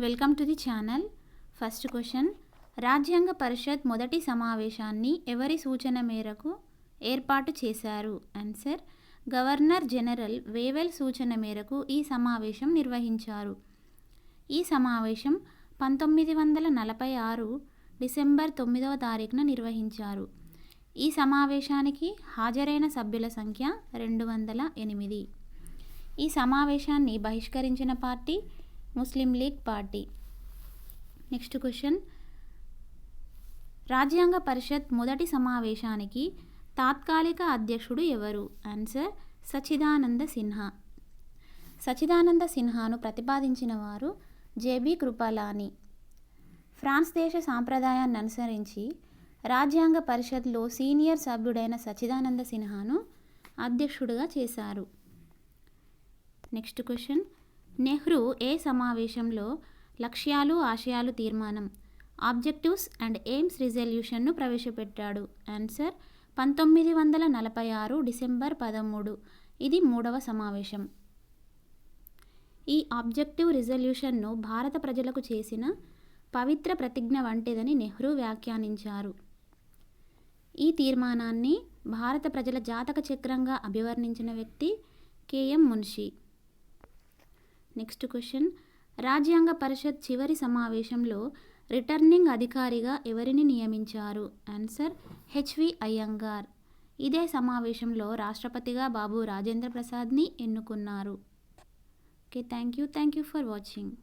Welcome to the channel. First question, రాజ్యాంగ పరిషత్ మొదటి సమావేశాన్ని ఎవరి సూచన మేరకు ఏర్పాటు చేశారు? ఆన్సర్, గవర్నర్ జనరల్ వేవెల్ సూచన మేరకు ఈ సమావేశం నిర్వహించారు. ఈ సమావేశం 1946 డిసెంబర్ 9వ తారీఖున నిర్వహించారు. ఈ సమావేశానికి హాజరైన సభ్యుల సంఖ్య 208. ఈ సమావేశాన్ని బహిష్కరించిన party Muslim league party. Next question, రాజ్యాంగ పరిషత్ మొదటి సమావేశానికి తాత్కాలిక అధ్యక్షుడు ఎవరు? ఆన్సర్, సచ్చిదానంద సిన్హా. సచ్చిదానంద సిన్హాను ప్రతిపాదించిన వారు జేబీ కృపలాని. ఫ్రాన్స్ దేశ సాంప్రదాయాన్ని అనుసరించి రాజ్యాంగ పరిషత్లో సీనియర్ సభ్యుడైన సచ్చిదానంద సిన్హాను అధ్యక్షుడిగా చేశారు. నెక్స్ట్ క్వశ్చన్, నెహ్రూ ఏ సమావేశంలో లక్ష్యాలు ఆశయాలు తీర్మానం ఆబ్జెక్టివ్స్ అండ్ ఎయిమ్స్ రిజల్యూషన్ను ప్రవేశపెట్టాడు? Answer, 1946 December 13. ఇది 3వ సమావేశం. ఈ ఆబ్జెక్టివ్ రిజల్యూషన్ను భారత ప్రజలకు చేసిన పవిత్ర ప్రతిజ్ఞ వంటిదని నెహ్రూ వ్యాఖ్యానించారు. ఈ తీర్మానాన్ని భారత ప్రజల జాతక చక్రంగా అభివర్ణించిన వ్యక్తి కేఎం మున్షి. నెక్స్ట్ క్వశ్చన్, రాజ్యాంగ పరిషత్ చివరి సమావేశంలో రిటర్నింగ్ అధికారిగా ఎవరిని నియమించారు? Answer, H V Iyengar. ఇదే సమావేశంలో రాష్ట్రపతిగా బాబు రాజేంద్ర ప్రసాద్ని ఎన్నుకున్నారు. Okay, thank you for watching.